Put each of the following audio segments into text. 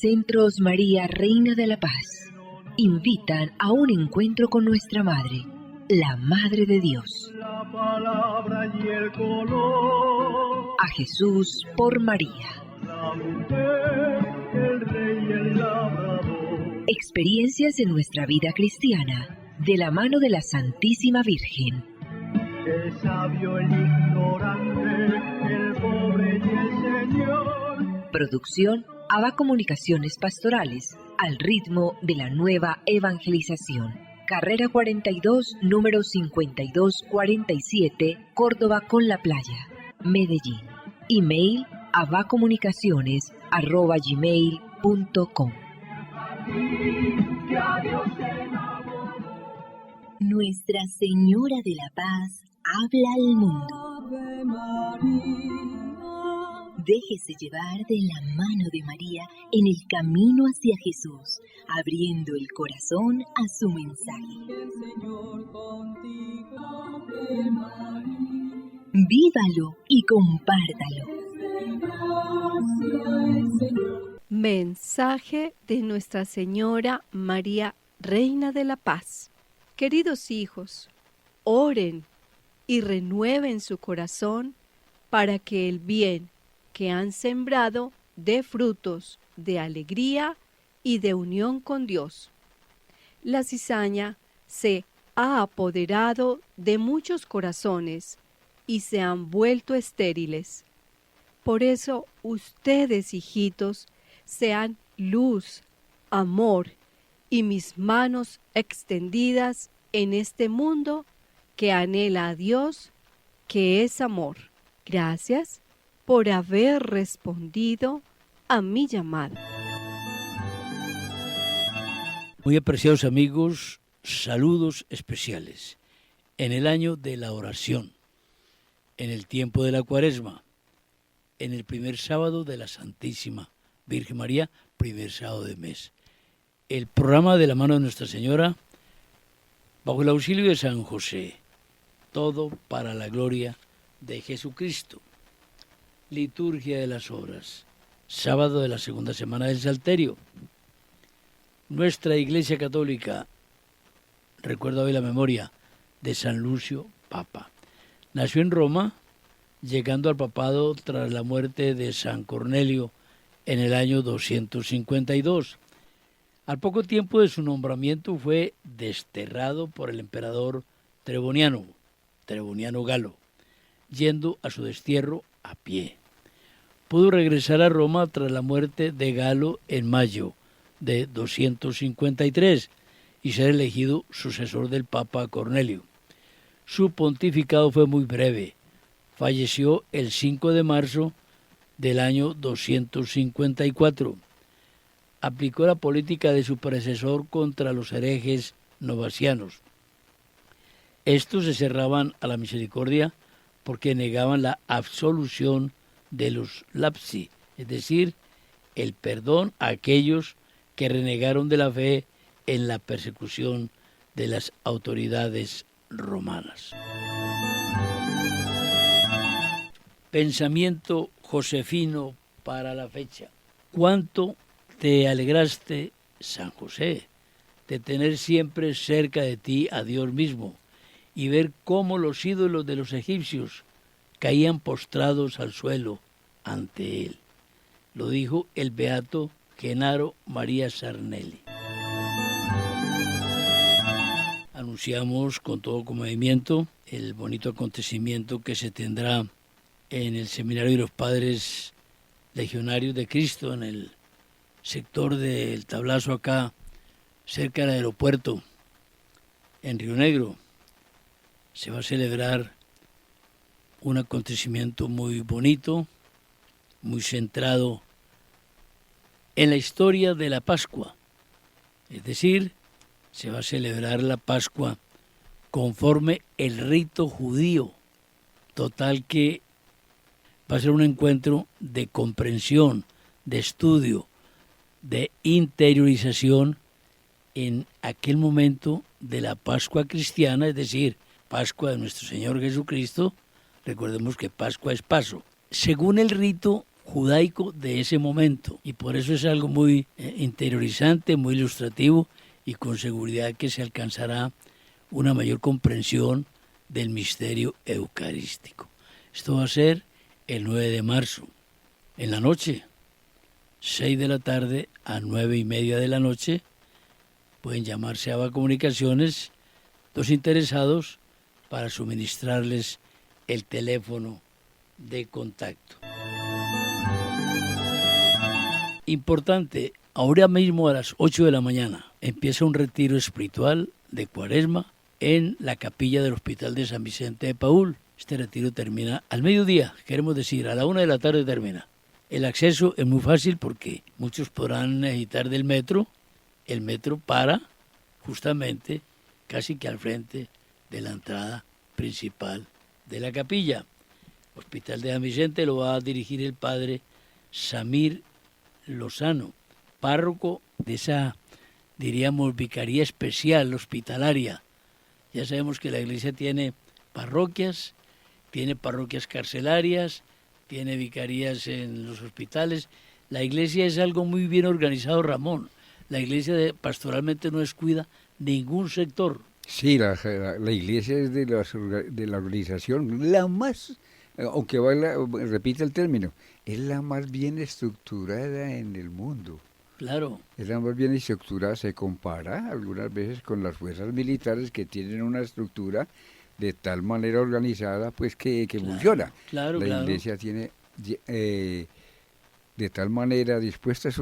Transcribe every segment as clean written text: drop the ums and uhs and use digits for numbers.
Centros María, Reina de la Paz, invitan a un encuentro con nuestra Madre, la Madre de Dios. La palabra y el color. A Jesús por María. La mujer, el rey y el labrador. Experiencias de nuestra vida cristiana, de la mano de la Santísima Virgen. El sabio, el ignorante, el pobre y el Señor. Producción ABA Comunicaciones Pastorales, al ritmo de la nueva evangelización. Carrera 42, número 5247, Córdoba con la Playa, Medellín. Email abacomunicaciones@gmail.com. Nuestra Señora de la Paz habla al mundo. Déjese llevar de la mano de María en el camino hacia Jesús, abriendo el corazón a su mensaje. Vívalo y compártalo. Mensaje de Nuestra Señora María, Reina de la Paz. Queridos hijos, oren y renueven su corazón para que el bien que han sembrado dé frutos de alegría y de unión con Dios. La cizaña se ha apoderado de muchos corazones y se han vuelto estériles. Por eso ustedes, hijitos, sean luz, amor y mis manos extendidas en este mundo que anhela a Dios, que es amor. Gracias por haber respondido a mi llamado. Muy apreciados amigos, saludos especiales. En el año de la oración, en el tiempo de la Cuaresma, en el primer sábado de la Santísima Virgen María, primer sábado de mes. El programa de la mano de Nuestra Señora, bajo el auxilio de San José, todo para la gloria de Jesucristo. Liturgia de las Horas, sábado de la segunda semana del Salterio. Nuestra Iglesia Católica recuerda hoy la memoria de San Lucio, Papa. Nació en Roma, llegando al papado tras la muerte de San Cornelio en el año 252. Al poco tiempo de su nombramiento fue desterrado por el emperador Treboniano Galo, yendo a su destierro a pie. Pudo regresar a Roma tras la muerte de Galo en mayo de 253 y ser elegido sucesor del Papa Cornelio. Su pontificado fue muy breve. Falleció el 5 de marzo del año 254. Aplicó la política de su predecesor contra los herejes novacianos. Estos se cerraban a la misericordia porque negaban la absolución de los lapsi, es decir, el perdón a aquellos que renegaron de la fe en la persecución de las autoridades romanas. Pensamiento josefino para la fecha. ¿Cuánto te alegraste, San José, de tener siempre cerca de ti a Dios mismo y ver cómo los ídolos de los egipcios caían postrados al suelo ante él? Lo dijo el beato Genaro María Sarnelli. Anunciamos con todo comedimiento el bonito acontecimiento que se tendrá en el Seminario de los Padres Legionarios de Cristo, en el sector del Tablazo, acá cerca del aeropuerto, en Río Negro. Se va a celebrar un acontecimiento muy bonito, muy centrado en la historia de la Pascua. Es decir, se va a celebrar la Pascua conforme el rito judío, total que va a ser un encuentro de comprensión, de estudio, de interiorización en aquel momento de la Pascua cristiana, es decir, Pascua de nuestro Señor Jesucristo. Recordemos que Pascua es paso. Según el rito judaico de ese momento. Y por eso es algo muy interiorizante, muy ilustrativo y con seguridad que se alcanzará una mayor comprensión del misterio eucarístico. Esto va a ser el 9 de marzo, en la noche, 6 de la tarde a 9:30 de la noche. Pueden llamarse a ABA Comunicaciones, los interesados, para suministrarles el teléfono de contacto. Importante, ahora mismo a las 8 de la mañana empieza un retiro espiritual de Cuaresma en la capilla del Hospital de San Vicente de Paúl. Este retiro termina al mediodía, queremos decir, a la 1 de la tarde termina. El acceso es muy fácil porque muchos podrán necesitar del metro. El metro para justamente casi que al frente de la entrada principal de la capilla. Hospital de San Vicente lo va a dirigir el padre Samir Lozano, párroco de esa, diríamos, vicaría especial hospitalaria. Ya sabemos que la iglesia tiene parroquias carcelarias, tiene vicarías en los hospitales. La iglesia es algo muy bien organizado, Ramón. La iglesia pastoralmente no descuida ningún sector. Sí, la iglesia es de la organización la más, aunque repite el término, es la más bien estructurada en el mundo. Claro. Es la más bien estructurada, se compara algunas veces con las fuerzas militares que tienen una estructura de tal manera organizada pues que funciona. Claro, la iglesia tiene de tal manera dispuestas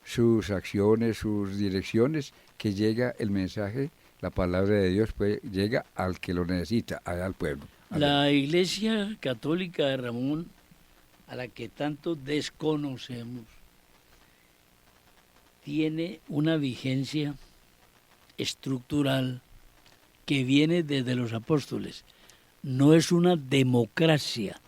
sus acciones, sus direcciones, que llega el mensaje, la palabra de Dios, pues llega al que lo necesita, al pueblo. La Iglesia Católica de Ramón, a la que tanto desconocemos, tiene una vigencia estructural que viene desde los apóstoles. No es una democracia,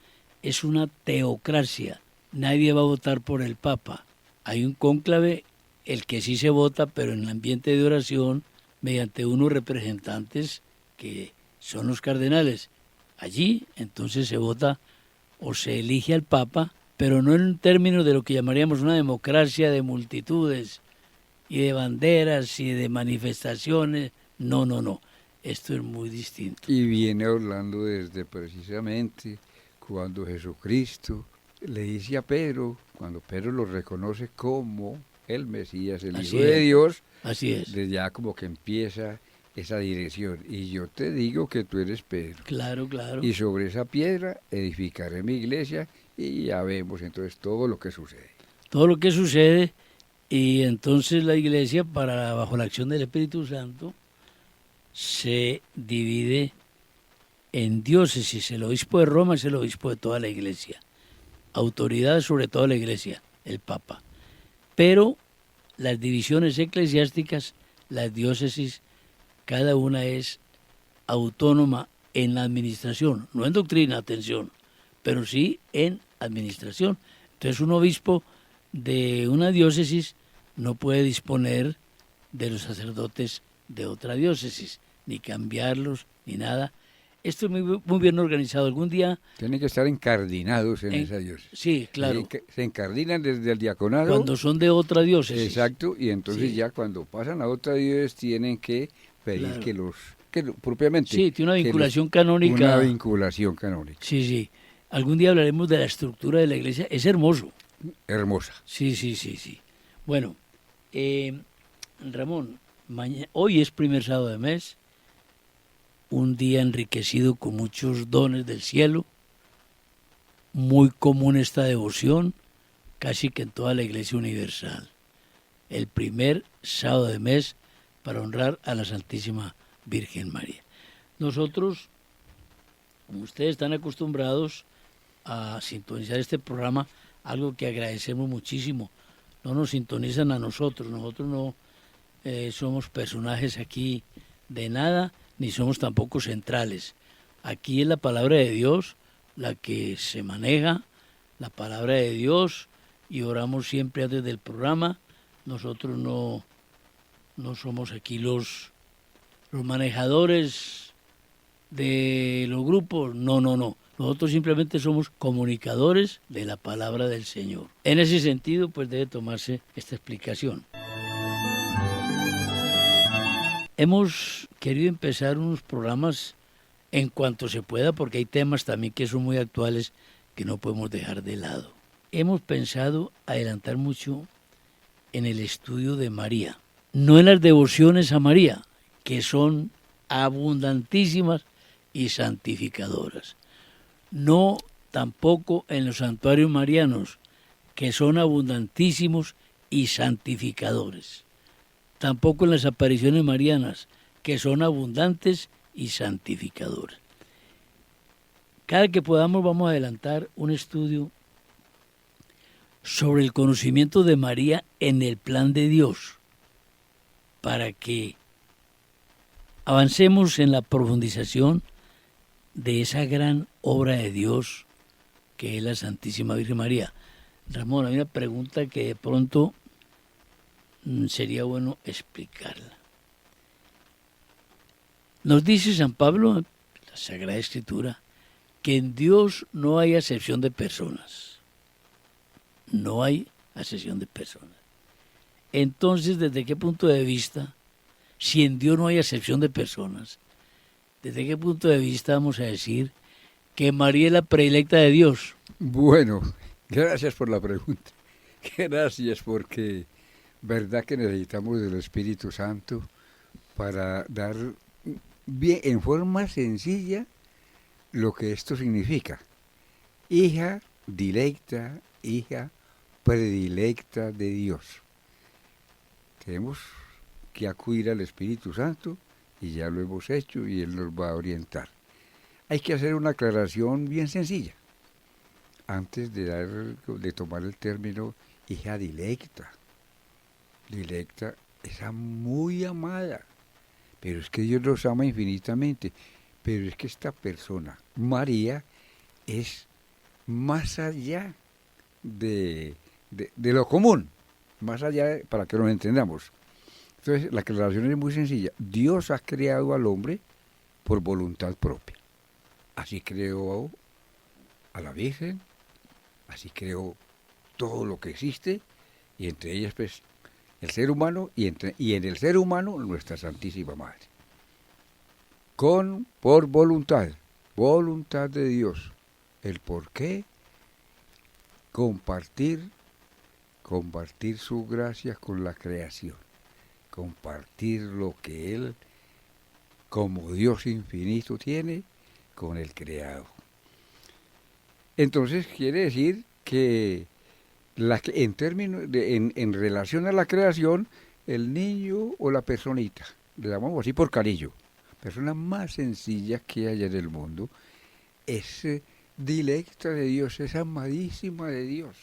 es una teocracia. Nadie va a votar por el Papa. Hay un cónclave, el que sí se vota, pero en el ambiente de oración, mediante unos representantes que son los cardenales. Allí, entonces, se vota o se elige al Papa, pero no en términos de lo que llamaríamos una democracia de multitudes y de banderas y de manifestaciones. No, no, no. Esto es muy distinto. Y viene hablando desde precisamente cuando Jesucristo le dice a Pedro, cuando Pedro lo reconoce como el Mesías, el Hijo de Dios, así es. Desde ya como que empieza esa dirección. Y yo te digo que tú eres Pedro. Claro, claro. Y sobre esa piedra edificaré mi iglesia, y ya vemos entonces todo lo que sucede. Todo lo que sucede, y entonces la iglesia, bajo la acción del Espíritu Santo, se divide en diócesis. El obispo de Roma es el obispo de toda la iglesia. Autoridad sobre toda la iglesia, el Papa. Pero las divisiones eclesiásticas, las diócesis, cada una es autónoma en la administración, no en doctrina, atención, pero sí en administración. Entonces un obispo de una diócesis no puede disponer de los sacerdotes de otra diócesis, ni cambiarlos, ni nada. Esto es muy bien organizado. Algún día... Tienen que estar encardinados en esa diócesis. Sí, claro. Se encardinan desde el diaconado. Cuando son de otra diócesis. Exacto, y entonces ya cuando pasan a otra diócesis tienen que pedir que propiamente... Sí, tiene una vinculación canónica. Una vinculación canónica. Sí, sí. Algún día hablaremos de la estructura de la iglesia. Es hermoso. Hermosa. Sí. Bueno, Ramón, hoy es primer sábado de mes, un día enriquecido con muchos dones del cielo, muy común esta devoción, casi que en toda la Iglesia Universal. El primer sábado de mes para honrar a la Santísima Virgen María. Nosotros, como ustedes están acostumbrados a sintonizar este programa, algo que agradecemos muchísimo, no nos sintonizan a nosotros no somos personajes aquí de nada, ni somos tampoco centrales. Aquí es la palabra de Dios la que se maneja, la palabra de Dios, y oramos siempre antes del programa. Nosotros no somos aquí los manejadores de los grupos, no. Nosotros simplemente somos comunicadores de la palabra del Señor. En ese sentido, pues debe tomarse esta explicación. Hemos querido empezar unos programas en cuanto se pueda, porque hay temas también que son muy actuales que no podemos dejar de lado. Hemos pensado adelantar mucho en el estudio de María, no en las devociones a María, que son abundantísimas y santificadoras, no tampoco en los santuarios marianos, que son abundantísimos y santificadores, tampoco en las apariciones marianas, que son abundantes y santificadoras. Cada que podamos vamos a adelantar un estudio sobre el conocimiento de María en el plan de Dios, para que avancemos en la profundización de esa gran obra de Dios que es la Santísima Virgen María. Ramón, hay una pregunta que de pronto sería bueno explicarla. Nos dice San Pablo, en la Sagrada Escritura, que en Dios no hay acepción de personas. No hay acepción de personas. Entonces, ¿desde qué punto de vista, si en Dios no hay acepción de personas, desde qué punto de vista vamos a decir que María es la predilecta de Dios? Bueno, gracias por la pregunta. Gracias, porque verdad que necesitamos del Espíritu Santo para dar bien, en forma sencilla, lo que esto significa. Hija dilecta, hija predilecta de Dios. Tenemos que acudir al Espíritu Santo, y ya lo hemos hecho, y Él nos va a orientar. Hay que hacer una aclaración bien sencilla, antes de tomar el término hija dilecta. Dilecta, esa muy amada, pero es que Dios los ama infinitamente, pero es que esta persona, María, es más allá de lo común, más allá, para que lo entendamos. Entonces, la aclaración es muy sencilla. Dios ha creado al hombre por voluntad propia. Así creó a la Virgen, así creó todo lo que existe, y entre ellas, pues, el ser humano, y en el ser humano, nuestra Santísima Madre. Por voluntad de Dios. ¿El por qué? Compartir su gracia con la creación. Compartir lo que Él, como Dios infinito, tiene con el creado. Entonces quiere decir que en relación a la creación, el niño o la personita, le llamamos así por cariño, persona más sencilla que hay en el mundo, es dilecta de Dios, es amadísima de Dios.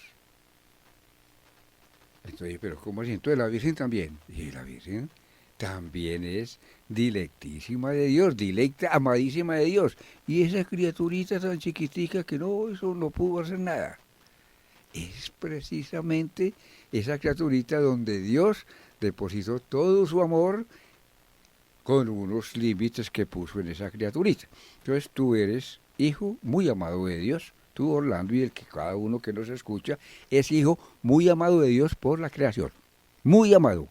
Entonces, pero ¿cómo así? Entonces la Virgen también. Y la Virgen también es dilectísima de Dios, dilecta, amadísima de Dios. Y esa criaturita tan chiquitica que eso no pudo hacer nada. Es precisamente esa criaturita donde Dios depositó todo su amor con unos límites que puso en esa criaturita. Entonces tú eres hijo muy amado de Dios. Tú, Orlando, y cada uno que nos escucha, es hijo muy amado de Dios por la creación. Muy amado.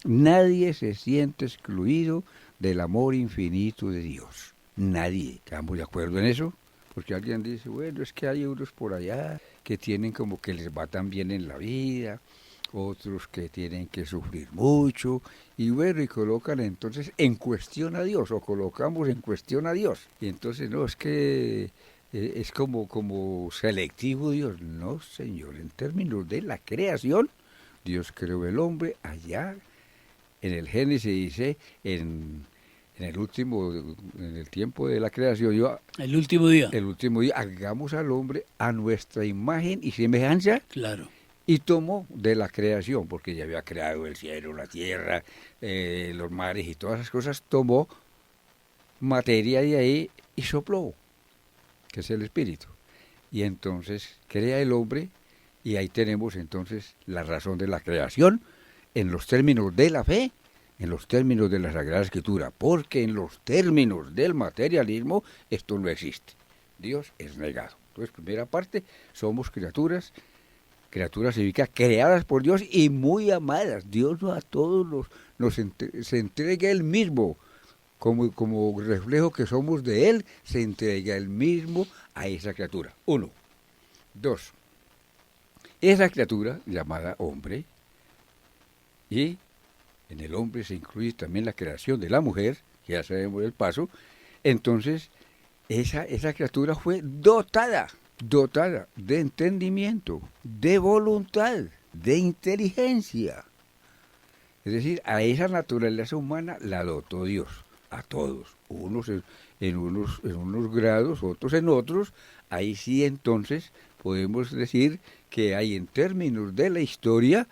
Nadie se siente excluido del amor infinito de Dios. Nadie. ¿Estamos de acuerdo en eso? Porque alguien dice, bueno, es que hay unos por allá que tienen como que les va tan bien en la vida, otros que tienen que sufrir mucho, y bueno, y colocan entonces en cuestión a Dios, o colocamos en cuestión a Dios. Y entonces, no, es que es como selectivo Dios. No, Señor, en términos de la creación, Dios creó el hombre allá, en el Génesis dice, en el tiempo de la creación, el último día, hagamos al hombre a nuestra imagen y semejanza. Claro. Y tomó de la creación, porque ya había creado el cielo, la tierra, los mares y todas esas cosas, tomó materia de ahí y sopló, que es el espíritu. Y entonces crea el hombre, y ahí tenemos entonces la razón de la creación, en los términos de la fe, en los términos de la Sagrada Escritura, porque en los términos del materialismo esto no existe. Dios es negado. Entonces, primera parte, somos criaturas. Criaturas significa creadas por Dios y muy amadas. Dios a todos se entrega Él mismo. Como reflejo que somos de Él, se entrega Él mismo a esa criatura. 1. 2. Esa criatura llamada hombre, y en el hombre se incluye también la creación de la mujer, ya sabemos el paso, entonces esa criatura fue dotada de entendimiento, de voluntad, de inteligencia. Es decir, a esa naturaleza humana la dotó Dios, a todos, unos en unos grados, otros en otros. Ahí sí entonces podemos decir que hay en términos de la historia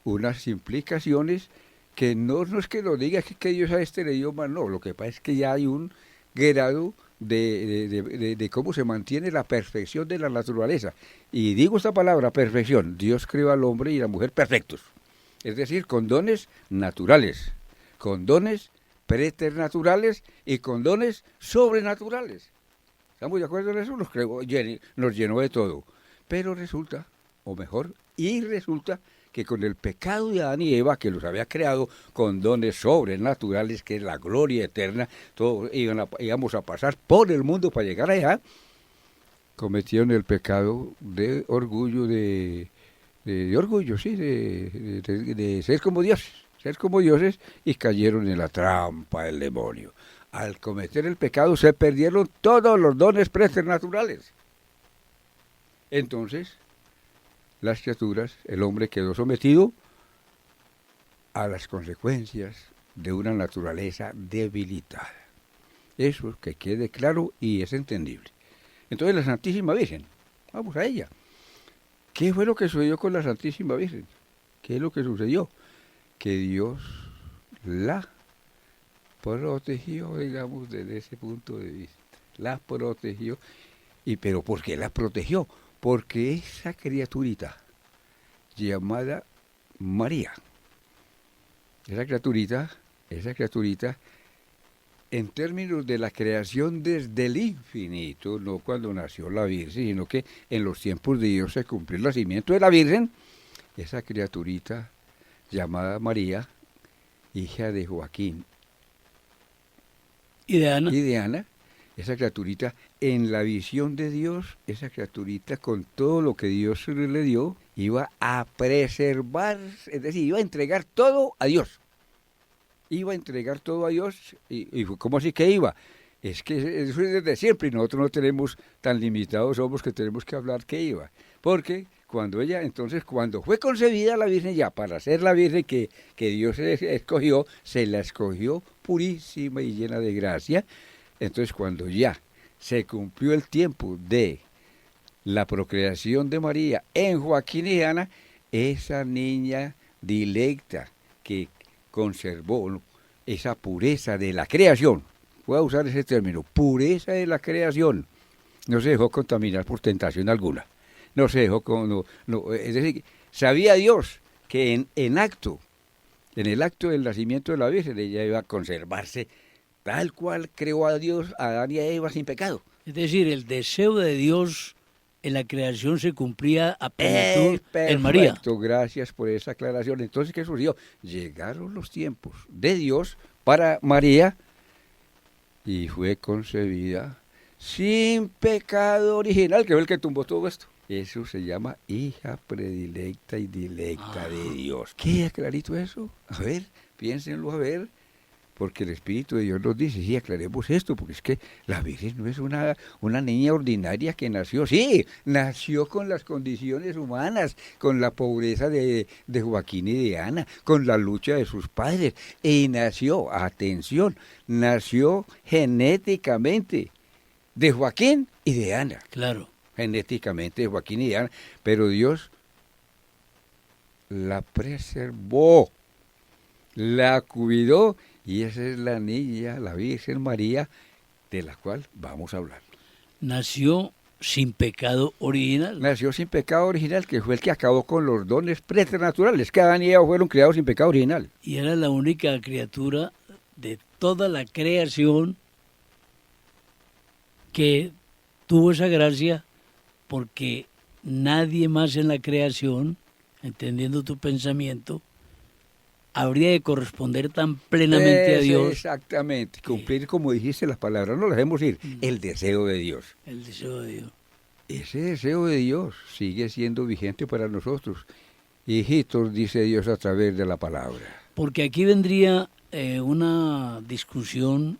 unas implicaciones que no es que lo diga que Dios a este le dio más, no, lo que pasa es que ya hay un grado de cómo se mantiene la perfección de la naturaleza. Y digo esta palabra, perfección, Dios creó al hombre y a la mujer perfectos, es decir, con dones naturales, con dones preternaturales y con dones sobrenaturales. ¿Estamos de acuerdo en eso? Nos llenó de todo. Pero resulta, o mejor, resulta que con el pecado de Adán y Eva, que los había creado con dones sobrenaturales, que es la gloria eterna, todos íbamos a pasar por el mundo para llegar allá, cometieron el pecado de orgullo, de ser como dioses, y cayeron en la trampa del demonio. Al cometer el pecado se perdieron todos los dones preternaturales. Entonces, las criaturas, el hombre quedó sometido a las consecuencias de una naturaleza debilitada. Eso que quede claro y es entendible. Entonces la Santísima Virgen, vamos a ella. ¿Qué fue lo que sucedió con la Santísima Virgen? ¿Qué es lo que sucedió? Que Dios la protegió, digamos, desde ese punto de vista. La protegió. ¿Pero por qué la protegió? Porque esa criaturita llamada María, esa criaturita, en términos de la creación desde el infinito, no cuando nació la Virgen, sino que en los tiempos de Dios se cumplió el nacimiento de la Virgen, esa criaturita llamada María, hija de Joaquín y de Ana, esa criaturita, en la visión de Dios, esa criaturita con todo lo que Dios le dio, iba a preservar, es decir, iba a entregar todo a Dios. Iba a entregar todo a Dios, y ¿cómo así que iba? Es que eso es desde siempre, y nosotros no tenemos tan limitados somos que tenemos que hablar que iba. Porque cuando fue concebida la Virgen ya, para ser la Virgen que Dios escogió, se la escogió purísima y llena de gracia. Entonces cuando ya se cumplió el tiempo de la procreación de María en Joaquín y Ana, esa niña dilecta que conservó esa pureza de la creación, voy a usar ese término, pureza de la creación, no se dejó contaminar por tentación alguna, no se dejó, es decir, sabía Dios que en el acto del nacimiento de la Virgen, ella iba a conservarse tal cual creó a Dios a Adán y a Eva sin pecado. Es decir, el deseo de Dios en la creación se cumplía a plenitud en María. Perfecto, gracias por esa aclaración. Entonces, ¿qué sucedió? Llegaron los tiempos de Dios para María y fue concebida sin pecado original, que fue el que tumbó todo esto. Eso se llama hija predilecta y dilecta de Dios. ¿Queda clarito eso? A ver, piénsenlo a ver. Porque el Espíritu de Dios nos dice, sí, aclaremos esto, porque es que la Virgen no es una niña ordinaria que nació, sí, nació con las condiciones humanas, con la pobreza de Joaquín y de Ana, con la lucha de sus padres, y nació, atención, nació genéticamente de Joaquín y de Ana. Claro. Genéticamente de Joaquín y de Ana, pero Dios la preservó, la cuidó, y esa es la niña, la Virgen María, de la cual vamos a hablar. Nació sin pecado original. Nació sin pecado original, que fue el que acabó con los dones preternaturales, que Adán y Eva fueron creados sin pecado original. Y era la única criatura de toda la creación que tuvo esa gracia porque nadie más en la creación, entendiendo tu pensamiento, habría de corresponder tan plenamente a Dios. Exactamente, cumplir como dijiste las palabras, no las dejemos ir, el deseo de Dios. El deseo de Dios. Ese deseo de Dios sigue siendo vigente para nosotros. Hijitos, dice Dios a través de la palabra. Porque aquí vendría una discusión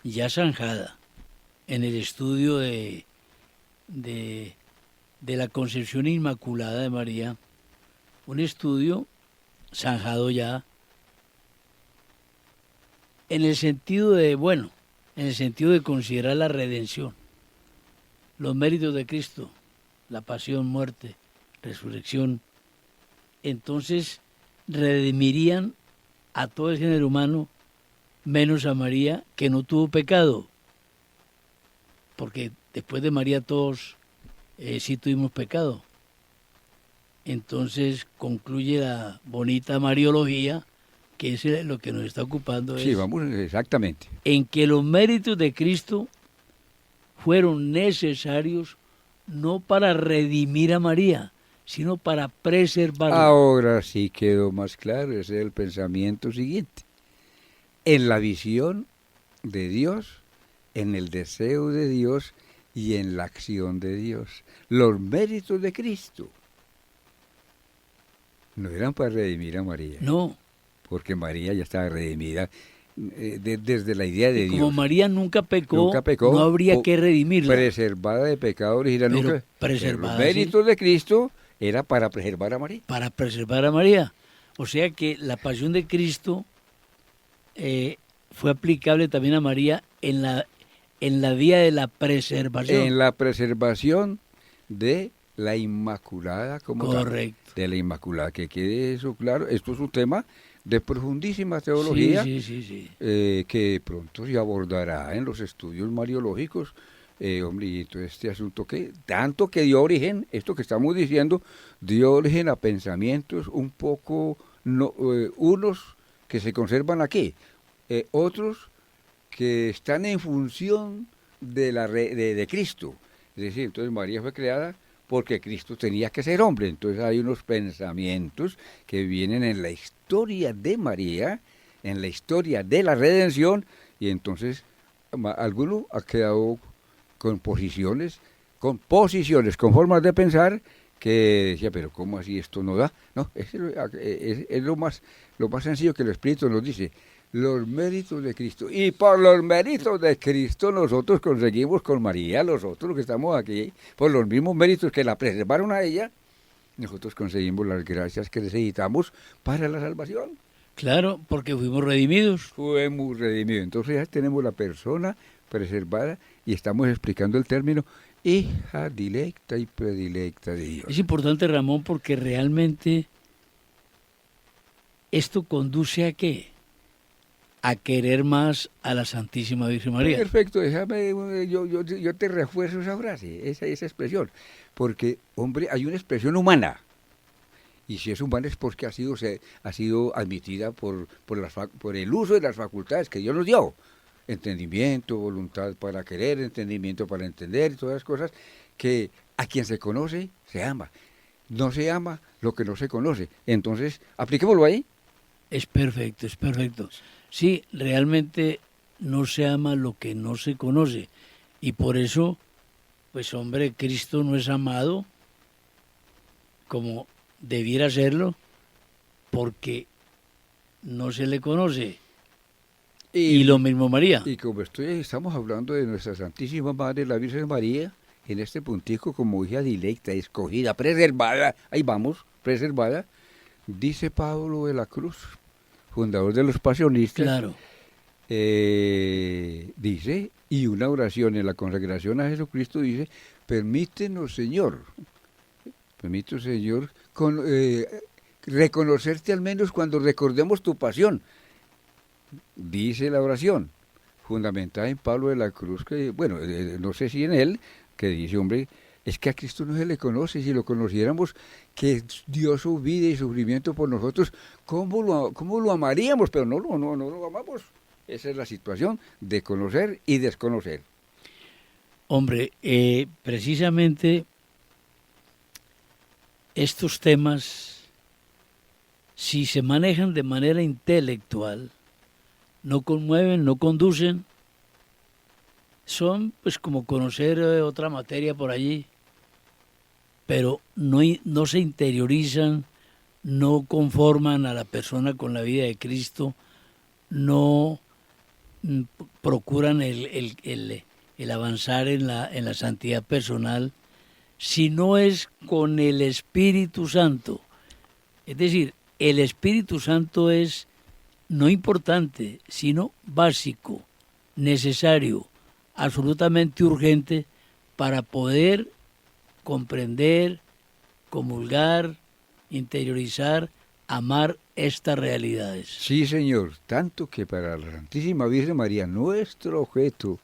ya zanjada en el estudio de la concepción inmaculada de María, un estudio zanjado ya en el sentido de considerar la redención, los méritos de Cristo, la pasión, muerte, resurrección. Entonces redimirían a todo el género humano menos a María, que no tuvo pecado, porque después de María todos sí tuvimos pecado. Entonces concluye la bonita mariología, que es lo que nos está ocupando. Sí, vamos, exactamente. En que los méritos de Cristo fueron necesarios no para redimir a María, sino para preservarla. Ahora sí quedó más claro, ese es el pensamiento siguiente. En la visión de Dios, en el deseo de Dios y en la acción de Dios. Los méritos de Cristo no eran para redimir a María. No. Porque María ya estaba redimida desde la idea de Dios. Como María nunca pecó, no habría que redimirla. Preservada de pecado original. Pero nunca. Preservada, los méritos de Cristo era para preservar a María. Para preservar a María. O sea que la pasión de Cristo fue aplicable también a María en la vía de la preservación. En la preservación de la Inmaculada como correcto. Tal, de la Inmaculada, que quede eso claro. Esto es un tema de profundísima teología, sí. Que pronto se abordará en los estudios mariológicos. Hombre, y todo este asunto que tanto que dio origen, esto que estamos diciendo, dio origen a pensamientos un poco, unos que se conservan aquí, otros que están en función de Cristo. Es decir, entonces María fue creada porque Cristo tenía que ser hombre. Entonces hay unos pensamientos que vienen en la historia de María, en la historia de la redención, y entonces alguno ha quedado con posiciones, con formas de pensar que decía, pero ¿cómo así esto no da? No, es lo más sencillo que el Espíritu nos dice, los méritos de Cristo. Y por los méritos de Cristo nosotros conseguimos con María, nosotros que estamos aquí, por los mismos méritos que la preservaron a ella, nosotros conseguimos las gracias que necesitamos para la salvación. Claro, porque fuimos redimidos. Fuimos redimidos. Entonces ya tenemos la persona preservada y estamos explicando el término hija dilecta y predilecta de Dios. Es importante, Ramón, porque realmente esto conduce ¿a qué? A querer más a la Santísima Virgen María. Perfecto, déjame, yo te refuerzo esa frase, esa expresión, porque, hombre, hay una expresión humana, y si es humana es porque ha sido admitida por el uso de las facultades que Dios nos dio, entendimiento, voluntad para querer, entendimiento para entender, todas las cosas, que a quien se conoce, se ama. No se ama lo que no se conoce. Entonces, apliquémoslo ahí. Es perfecto, es perfecto. Sí, realmente no se ama lo que no se conoce. Y por eso, pues hombre, Cristo no es amado como debiera serlo, porque no se le conoce. Y lo mismo María. Y como estamos hablando de nuestra Santísima Madre, la Virgen María, en este puntico como hija dilecta, escogida, preservada, ahí vamos, preservada, dice Pablo de la Cruz, fundador de los pasionistas, claro. Dice, y una oración en la consagración a Jesucristo dice, permítenos Señor, reconocerte al menos cuando recordemos tu pasión. Dice la oración, fundamentada en Pablo de la Cruz, que, bueno, no sé si en él, que dice, hombre, es que a Cristo no se le conoce, si lo conociéramos, que dio su vida y sufrimiento por nosotros, ¿cómo lo amaríamos? Pero no lo amamos. Esa es la situación de conocer y desconocer. Hombre, precisamente estos temas, si se manejan de manera intelectual, no conmueven, no conducen, son pues como conocer otra materia por allí, pero no se interiorizan, no conforman a la persona con la vida de Cristo, no procuran el avanzar en la santidad personal, si no es con el Espíritu Santo. Es decir, el Espíritu Santo es no importante, sino básico, necesario, absolutamente urgente para poder comprender, comulgar, interiorizar, amar estas realidades. Sí, Señor, tanto que para la Santísima Virgen María, nuestro objeto,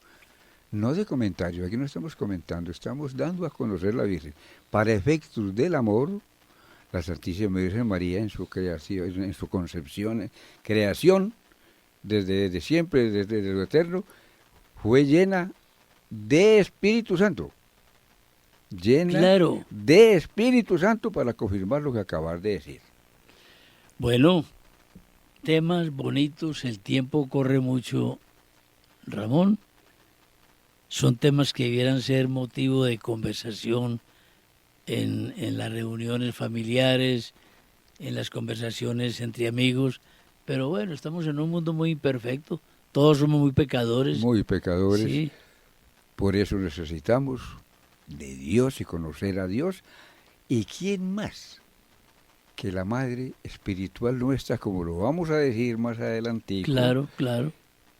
no de comentario, aquí no estamos comentando, estamos dando a conocer la Virgen. Para efectos del amor, la Santísima Virgen María en su creación, en su concepción, creación, desde siempre, desde lo eterno, fue llena de Espíritu Santo. Llena de Espíritu Santo para confirmar lo que acabas de decir. Bueno, temas bonitos, el tiempo corre mucho, Ramón. Son temas que debieran ser motivo de conversación en las reuniones familiares, en las conversaciones entre amigos, pero bueno, estamos en un mundo muy imperfecto, todos somos muy pecadores. Muy pecadores, sí. Por eso necesitamos de Dios y conocer a Dios. ¿Y quién más que la Madre Espiritual nuestra, como lo vamos a decir más adelante? Claro.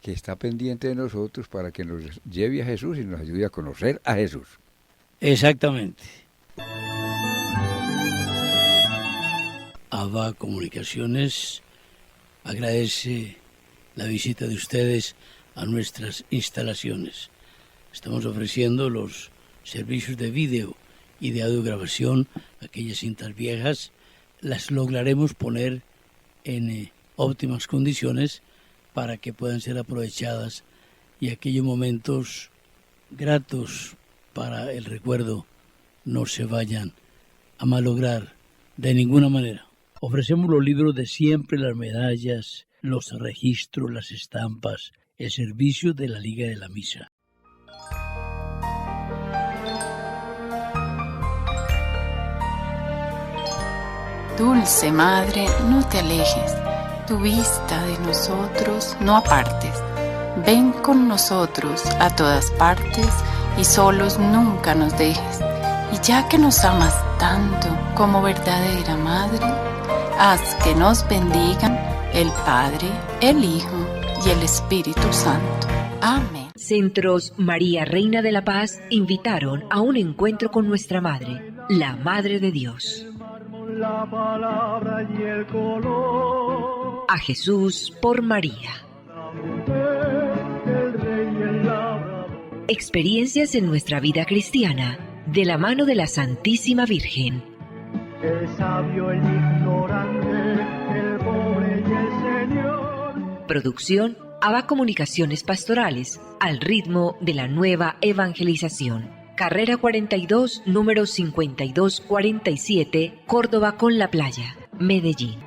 Que está pendiente de nosotros para que nos lleve a Jesús y nos ayude a conocer a Jesús. Exactamente. ABA Comunicaciones agradece la visita de ustedes a nuestras instalaciones. Estamos ofreciendo los servicios de vídeo y de audiograbación. Aquellas cintas viejas las lograremos poner en óptimas condiciones para que puedan ser aprovechadas y aquellos momentos gratos para el recuerdo no se vayan a malograr de ninguna manera. Ofrecemos los libros de siempre, las medallas, los registros, las estampas, el servicio de la Liga de la Misa. Dulce Madre, no te alejes, tu vista de nosotros no apartes. Ven con nosotros a todas partes y solos nunca nos dejes. Y ya que nos amas tanto como verdadera Madre, haz que nos bendigan el Padre, el Hijo y el Espíritu Santo. Amén. Centros María Reina de la Paz invitaron a un encuentro con nuestra Madre, la Madre de Dios. La palabra y el color. A Jesús por María. La mujer, el rey y el labrador. Experiencias en nuestra vida cristiana, de la mano de la Santísima Virgen. El sabio, el ignorante, el pobre y el Señor. Producción ABA Comunicaciones Pastorales, al ritmo de la nueva evangelización. Carrera 42, número 5247, Córdoba con la Playa, Medellín.